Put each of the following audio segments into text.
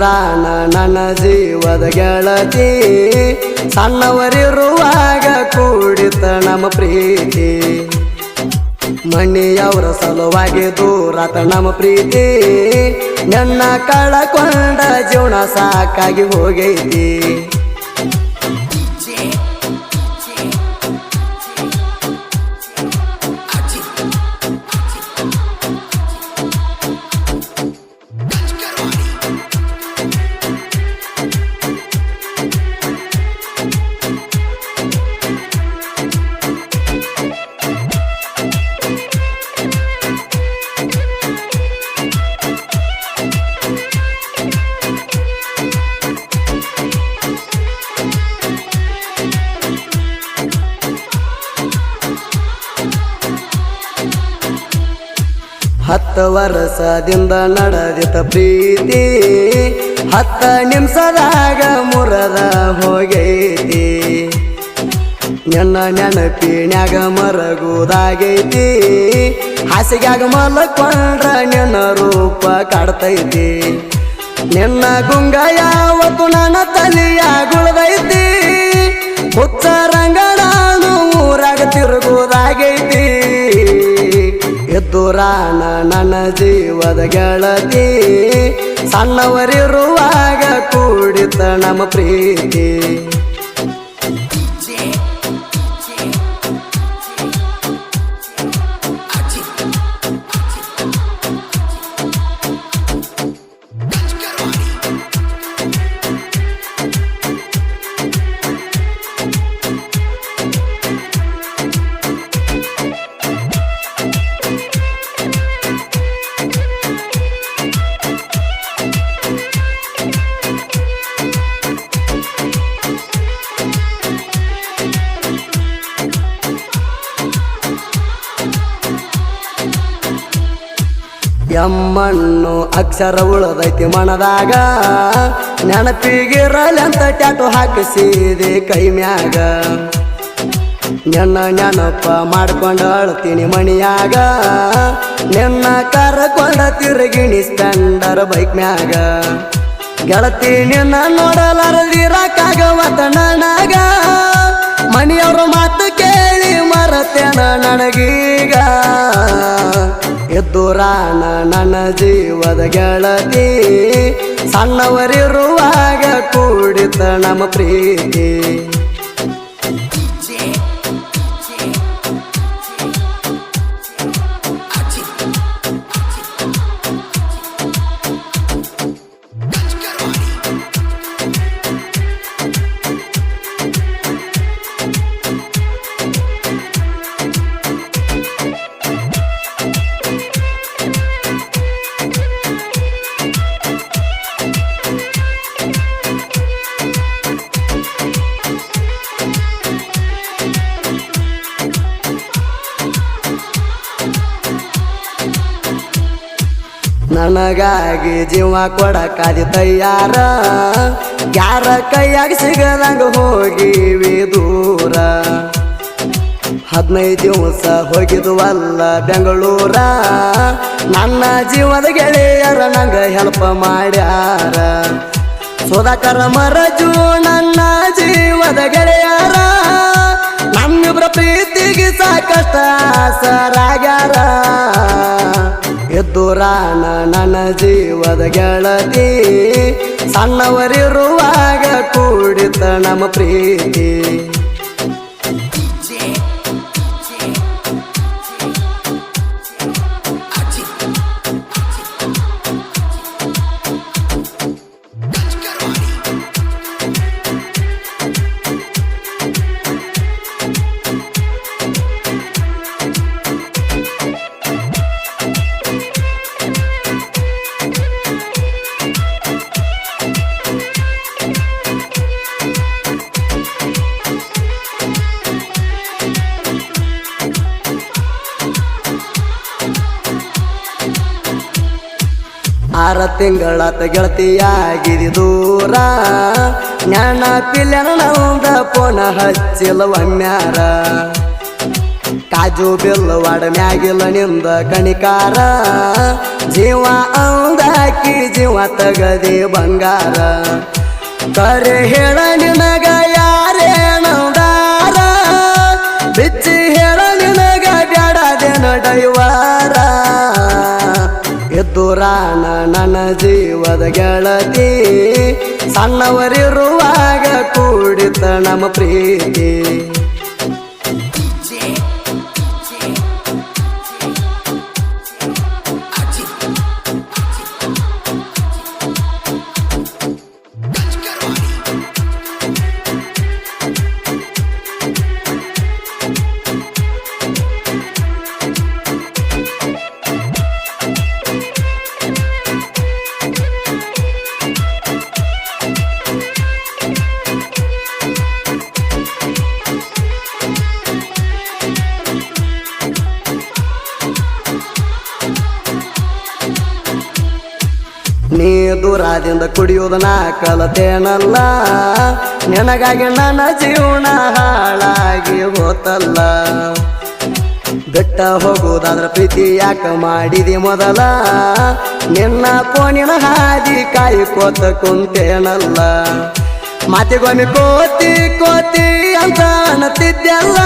ಪ್ರಾಣ ನನ್ನ ಜೀವದ ಗೆಳತಿ ಸಣ್ಣವರಿರುವಾಗ ಕೂಡಿತ ನಮ್ಮ ಪ್ರೀತಿ ಮನೆಯವರ ಸಲುವಾಗಿ ದೂರಾತ ನಮ್ಮ ಪ್ರೀತಿ ನನ್ನ ಕಳಕೊಂಡ ಜೀವನ ಸಾಕಾಗಿ ಹೋಗೈತಿ ಹತ್ತು ವರ್ಷದಿಂದ ನಡೆದಿತ ಪ್ರೀತಿ 10 ನಿಮಿಷದಾಗ ಮುರದ ಹೋಗೈತಿ ನನ್ನ ನೆನಪಿನ್ಯಾಗ ಮರಗುದಾಗೈತಿ ಹಾಸಿಗ್ಯಾಗ ಮಲಕೊಂಡ್ರ ನಿನ್ನ ರೂಪ ಕಾಡ್ತೈತಿ ನಿನ್ನ ಗುಂಗ ಯಾವತ್ತು ನನ್ನ ತಲೆಯ ಗುಳದೈತಿ ಹುಚ್ಚ ರಂಗಡಾನು ಊರಾಗ ತಿರುಗುದಾಗೈತಿ ಎದ್ದುರಾಣ ನನ್ನ ಜೀವದ ಗೆಳತಿ ಸಣ್ಣವರಿರುವಾಗ ಕೂಡಿತ ನಮ್ಮ ಪ್ರೀತಿ ಎಮ್ಮಣ್ಣು ಅಕ್ಷರ ಉಳದೈತಿ ಮನದಾಗ ನೆನಪಿಗಿರಲೆಂತ ಟ್ಯಾಟು ಹಾಕಿಸಿದೆ ಕೈ ಮ್ಯಾಗ ನನ್ನ ನೆನಪ ಮಾಡ್ಕೊಂಡು ಅಳ್ತೀನಿ ಮಣಿಯಾಗ ನಿನ್ನ ಕರ್ಕೊಂಡ ತಿರುಗಿಣಿ ಸ್ಪೆಂಡರ್ ಬೈಕ್ ಮ್ಯಾಗ ಗೆಳತಿ ನಿನ್ನ ನೋಡಲಾರದಿರಕ್ಕಾಗವತ್ತ ನನಗ ಮಣಿಯವ್ರ ಮಾತು ಕೇಳಿ ಮರತೇನ ನನಗೀಗ ಎದ್ದುರಾಣ ನನ್ನ ಜೀವದ ಗೆಳತಿ ಸಣ್ಣವರಿರುವಾಗ ಕೂಡಿತ ನಮ್ಮ ಪ್ರೀತಿ ನನಗಾಗಿ ಜೀವ ಕೊಡಕಾದಿ ತಯ್ಯಾರ ಯಾರ ಕೈಯಾಗ ಸಿಗದಂಗ ಹೋಗಿವಿ ದೂರ 15 ದಿವಸ ಹೋಗಿದ್ವಲ್ಲ ಬೆಂಗಳೂರ ನನ್ನ ಜೀವದ ಗೆಳೆಯರ ನಂಗ ಹೆಲ್ಪ್ ಮಾಡ್ಯಾರ ಸುಧಾಕರ ಮರಜು ನನ್ನ ಜೀವದ ಗೆಳೆಯರ ನಮ್ಮಿಬ್ರ ಪ್ರೀತಿಗೆ ಸಾಕಷ್ಟ ಆಸರಾಗ್ಯಾರ ಎದ್ದುರಾಣ ನನ್ನ ಜೀವದ ಗೆಳತಿ ಸಣ್ಣವರಿರುವಾಗ ಕೂಡಿತ ನಮ್ಮ ಪ್ರೀತಿ ಆರ ತಿಂಗಳಾತ ಗೆಳತಿಯಾಗಿದಿ ದೂರ ನೆನಪಿಲ್ಲೆನ ನೌದ ಪೋನ ಹಚ್ಚಿಲ್ಲ ಒಮ್ಮ್ಯಾರ ಕಾಜು ಬೆಲ್ಲವಾಡ ಮ್ಯಾಗಿಲ್ಲ ನಿಂದ ಕಣಿಕಾರ ಜೀವ ಅಂದಾಕಿ ಜೀವ ತಗದೆ ಬಂಗಾರ ಕರೆ ಹೇಳ ನಿನಗ ಯಾರೇನಂದಾರ ಬಿಚ್ಚಿ ಹೇಳ ನಿನಗ ಬ್ಯಾಡದೇನ ಡೈವಾರ ಎದ್ದುರಾನ ನನ್ನ ಜೀವದ ಗೆಳತಿ ಸಣ್ಣವರಿರುವಾಗ ಕೂಡಿತ ನಮ್ಮ ಪ್ರೀತಿ ನೀ ದೂರದಿಂದ ಕುಡಿಯುವುದನ್ನ ಕಲತೇನಲ್ಲ ನಿನಗಾಗಿ ನನ್ನ ಜೀವನ ಹಾಳಾಗಿ ಹೋತಲ್ಲ ಬೆಟ್ಟ ಹೋಗುವುದಾದ್ರ ಪ್ರೀತಿ ಯಾಕ ಮಾಡಿದಿ ಮೊದಲ ನಿನ್ನ ಕೋಣಿನ ಹಾದಿ ಕಾಯಿಕೋತ ಕುಂತೇನಲ್ಲ ಮಾತಿಗೊಮ್ಮೆ ಕೋತಿ ಕೋತಿ ಅಂತ ಅನ್ನತಿದ್ದೆಲ್ಲ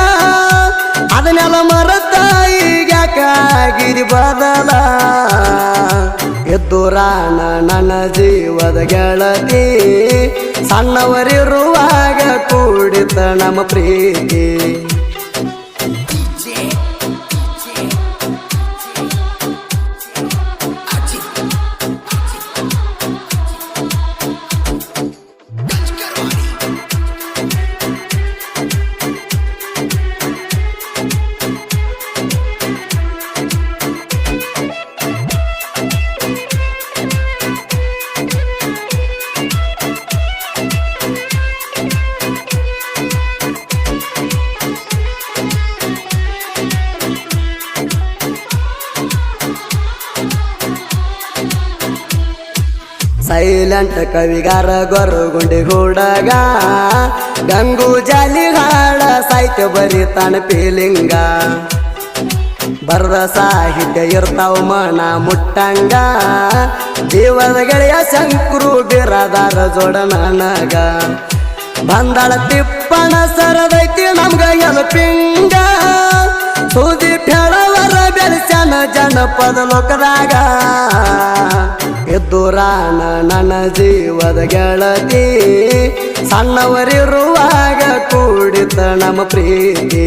ಅದನ್ನೆಲ್ಲ ಮರತ ಈಗ್ಯಾಕಾಗಿರಿ ಬದಲ ಎದ್ದುರಾನ ನನ್ನ ಜೀವದ ಗೆಳತಿ ಸಣ್ಣವರಿರುವಾಗ ಕೂಡಿತ ನಮ್ಮ ಪ್ರೀತಿ ಸೈಲೆಂಟ್ ಕವಿಗಾರ ಗೊರಗುಂಡಿ ಹುಡುಗ ಗಂಗು ಜಾಲಿ ಹಾಡ ಸಾಹಿತ್ಯ ಬರಿತಾನ ಫೀಲಿಂಗ ಬರದ ಸಾಹಿತ್ಯ ಇರ್ತಾವ ಮನ ಮುಟ್ಟಂಗ ಜೀವದ ಗೆಳೆಯ ಶಂಕರು ಬಿರದಾರ ಜೋಡ ನನಗ ಬಂದಾಳ ತಿಪ್ಪಣ ಸರದೈತಿ ನಮ್ಗ ಎಲ್ಪಿಂಗ ಸೂದಿ ಫೆಳವರ ಬೆಳೆಸನ ಜನಪದ ಲೋಕದಾಗ ಎದ್ದುರಾನ ನನ್ನ ಜೀವದ ಗೆಳತಿ ಸಣ್ಣವರಿರುವಾಗ ಕೂಡಿತ ನಮ್ಮ ಪ್ರೀತಿ